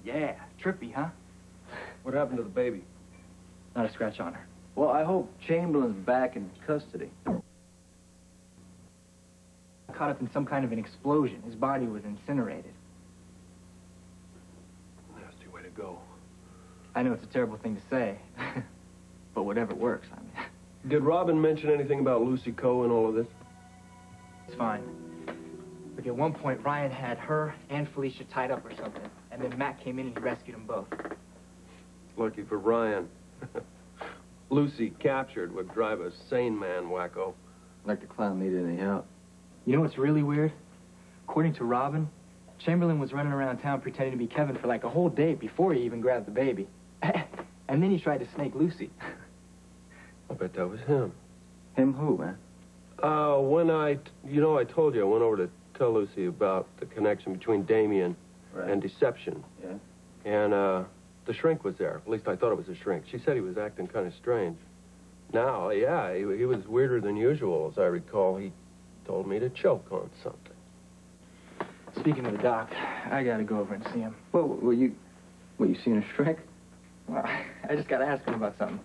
Yeah, trippy, huh? What happened to the baby? Not a scratch on her. Well, I hope Chamberlain's back in custody. Caught up in some kind of an explosion. His body was incinerated. Nasty way to go. I know it's a terrible thing to say, but whatever works, I mean. Did Robin mention anything about Lucy Coe and all of this? It's fine. Look, at one point, Ryan had her and Felicia tied up or something, and then Matt came in and he rescued them both. Lucky for Ryan. Lucy captured would drive a sane man wacko. Like the clown needed any help. You know what's really weird? According to Robin, Chamberlain was running around town pretending to be Kevin for like a whole day before he even grabbed the baby. And then he tried to snake Lucy. I bet that was him. Him who, man? When I told you I went over to tell Lucy about the connection between Damien and deception. Yeah? And, the shrink was there. At least I thought it was a shrink. She said he was acting kind of strange. Now, yeah, he was weirder than usual, as I recall. He told me to choke on something. Speaking of the doc, I gotta go over and see him. Well, you seen a shrink? Well, I just gotta ask him about something.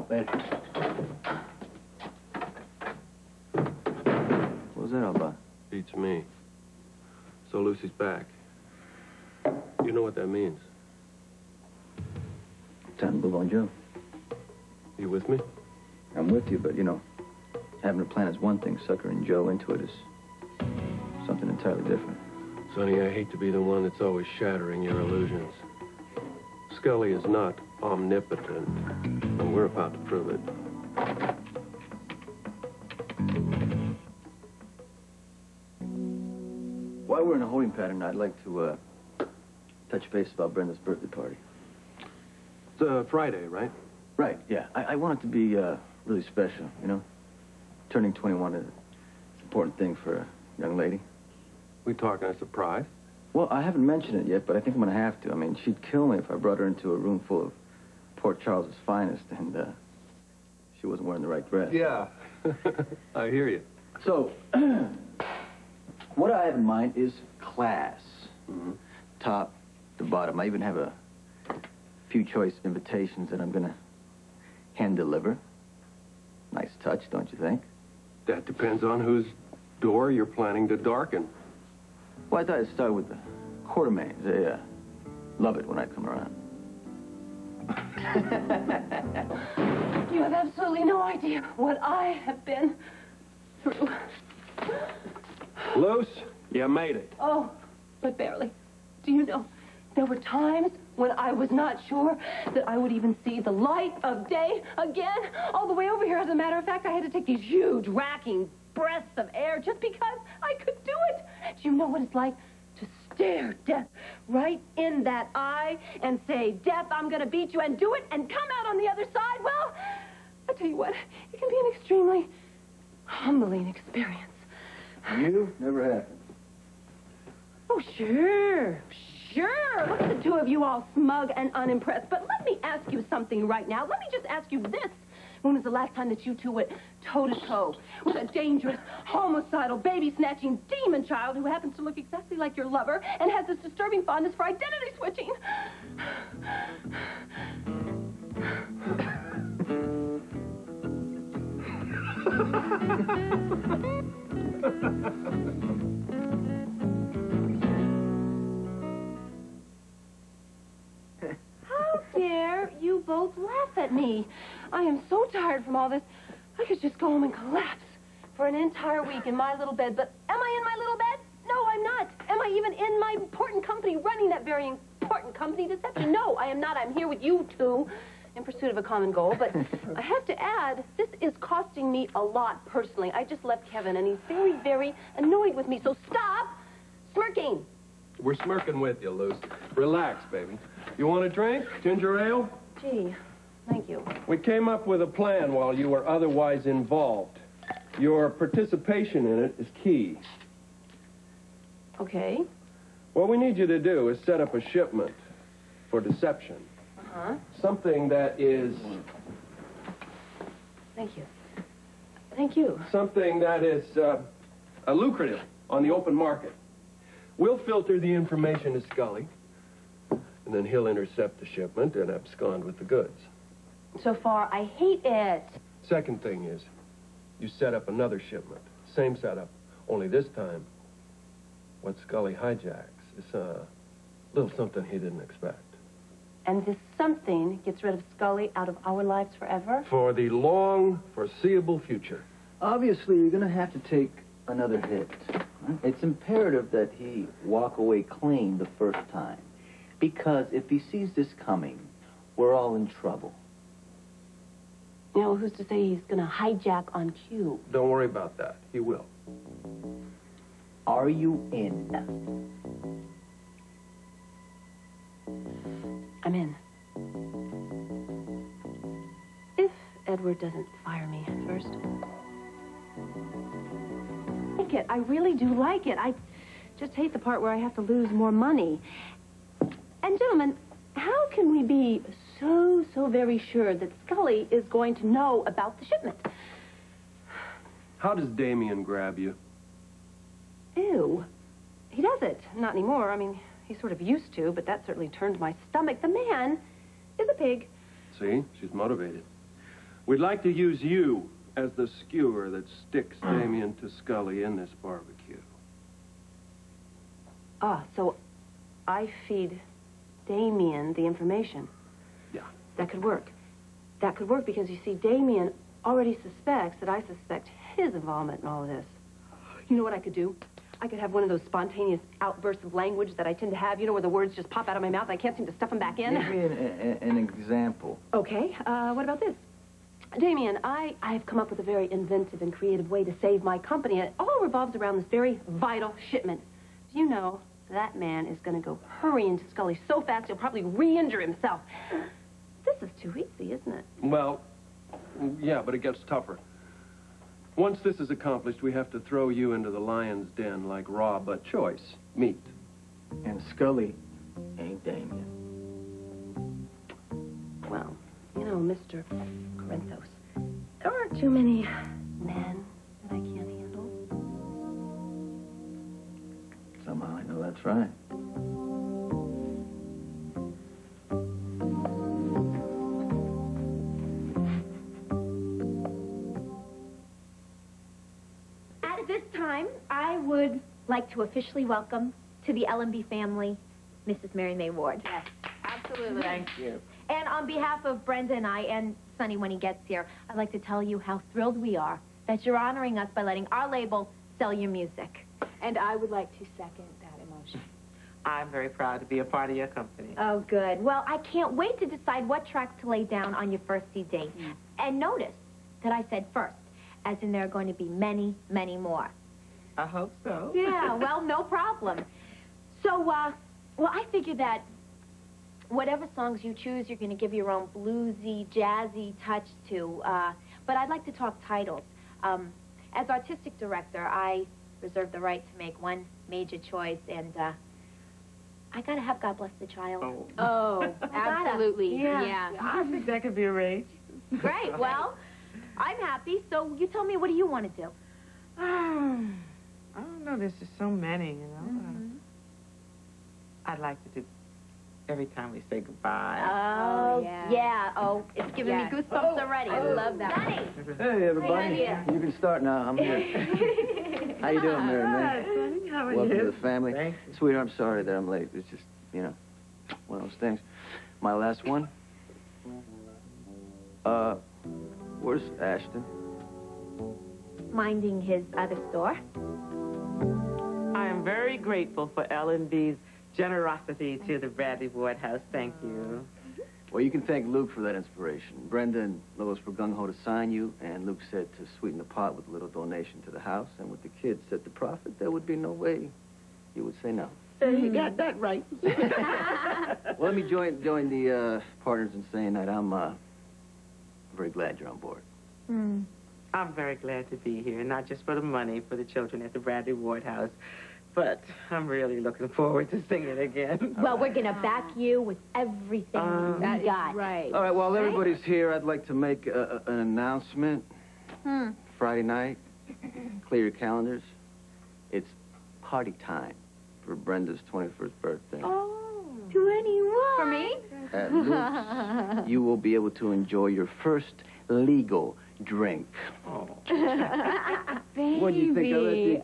Later. What was that all about? Beats me. So Lucy's back. You know what that means? Time to move on, Joe. You with me? I'm with you, but, having a plan is one thing. Suckering Joe into it is something entirely different. Sonny, I hate to be the one that's always shattering your illusions. Scully is not omnipotent, and we're about to prove it. While we're in a holding pattern, I'd like to touch base about Brenda's birthday party. It's Friday, right? Right, yeah. I want it to be really special, Turning 21 is an important thing for a young lady. We talking a surprise? Well, I haven't mentioned it yet, but I think I'm going to have to. I mean, she'd kill me if I brought her into a room full of Port Charles's finest, and she wasn't wearing the right dress. Yeah, I hear you. So, what I have in mind is class. Mm-hmm. Top to bottom. I even have a few choice invitations that I'm going to hand-deliver. Nice touch, don't you think? That depends on whose door you're planning to darken. Well, I thought I'd start with the Quartermains. They love it when I come around. You have absolutely no idea what I have been through. Luce, you made it. Oh, but barely. Do you know, there were times when I was not sure that I would even see the light of day again. All the way over here, as a matter of fact, I had to take these huge, racking breaths of air just because I could do it. Do you know what it's like to stare death right in that eye and say, "Death, I'm going to beat you," and do it and come out on the other side? Well, I tell you what, it can be an extremely humbling experience. You? Never happened. Oh, sure. Sure. Look at the two of you all smug and unimpressed. But let me ask you something right now. Let me just ask you this. When was the last time that you two went toe-to-toe with a dangerous, homicidal, baby-snatching demon child who happens to look exactly like your lover and has this disturbing fondness for identity switching? How dare you both laugh at me? I am so tired from all this. I could just go home and collapse for an entire week in my little bed. But am I in my little bed? No, I'm not. Am I even in my important company, running that very important company, Deception? No, I am not. I'm here with you two in pursuit of a common goal. But I have to add, this is costing me a lot personally. I just left Kevin, and he's very, very annoyed with me. So stop smirking. We're smirking with you, Luce. Relax, baby. You want a drink? Ginger ale? Gee, thank you. We came up with a plan while you were otherwise involved. Your participation in it is key. Okay. What we need you to do is set up a shipment for deception. Uh-huh. Something that is... Thank you. Thank you. Something that is lucrative on the open market. We'll filter the information to Scully. And then he'll intercept the shipment and abscond with the goods. So far, I hate it. Second thing is, you set up another shipment. Same setup, only this time, what Scully hijacks is a little something he didn't expect. And this something gets rid of Scully out of our lives forever? For the long, foreseeable future. Obviously, you're going to have to take another hit. It's imperative that he walk away clean the first time. Because if he sees this coming, we're all in trouble. You know, who's to say he's going to hijack on cue? Don't worry about that. He will. Are you in? I'm in. If Edward doesn't fire me first. I like it. I really do like it. I just hate the part where I have to lose more money. And gentlemen, how can we be so very sure that Scully is going to know about the shipment? How does Damien grab you? Ew. He doesn't. Not anymore. I mean, he sort of used to, but that certainly turned my stomach. The man is a pig. See? She's motivated. We'd like to use you as the skewer that sticks Damien to Scully in this barbecue. Ah, so I feed Damien the information. Yeah. That could work. That could work because, you see, Damien already suspects that I suspect his involvement in all of this. You know what I could do? I could have one of those spontaneous outbursts of language that I tend to have, you know, where the words just pop out of my mouth. I can't seem to stuff them back in. Give me an example. Okay, what about this? Damien, I have come up with a very inventive and creative way to save my company. It all revolves around this very vital shipment. Do you know that man is going to go hurrying to Scully so fast he'll probably re-injure himself? This is too easy, isn't it? Well, yeah, but it gets tougher. Once this is accomplished, we have to throw you into the lion's den like raw but choice meat. And Scully ain't Damien. Well, you know, Mr. Corinthos, there aren't too many men that I can't handle. Somehow I know that's right. At this time, I would like to officially welcome to the L&B family, Mrs. Mary May Ward. Yes, absolutely. Thank you. And on behalf of Brenda and I, and Sonny when he gets here, I'd like to tell you how thrilled we are that you're honoring us by letting our label sell your music. And I would like to second that emotion. I'm very proud to be a part of your company. Oh, good. Well, I can't wait to decide what tracks to lay down on your first CD. And notice that I said first, as in there are going to be many, many more. I hope so. Yeah, well, no problem. So, well, I figure that whatever songs you choose, you're going to give your own bluesy, jazzy touch to. But I'd like to talk titles. As artistic director, I reserve the right to make one major choice, and I got to have God Bless the Child. Oh, absolutely. Yeah. I think that could be arranged. Great. Well, I'm happy. So you tell me, what do you want to do? I don't know. There's just so many, you know. I'd like to do Every Time We Say Goodbye. Oh, yeah. yeah. Oh, it's giving Yes. me goosebumps already. I love that one. Sonny! Hey, everybody. Hey, You can start now. I'm here. How you doing, Mary May? Sonny, how are Welcome you? to the family. Thank you. Sweetheart, I'm sorry that I'm late. It's just, you know, one of those things. My last one? Where's Ashton? Minding his other store. I am very grateful for L&B's generosity to the Bradley Ward House. Thank you. Well, you can thank Luke for that inspiration. Brenda and Lois were gung-ho to sign you, and Luke said to sweeten the pot with a little donation to the house, and with the kids set the profit, there would be no way you would say no. You got that right. Well, let me join the partners in saying that I'm very glad you're on board. I'm very glad to be here, not just for the money for the children at the Bradley Ward House, but I'm really looking forward to singing again. Well, we're going to back you with everything That we is got. right. All right, while everybody's here, I'd like to make an announcement. Friday night, clear your calendars. It's party time for Brenda's 21st birthday. Oh, 21. for me? At Luke's, you will be able to enjoy your first legal drink. Oh. Baby. What do you think I let the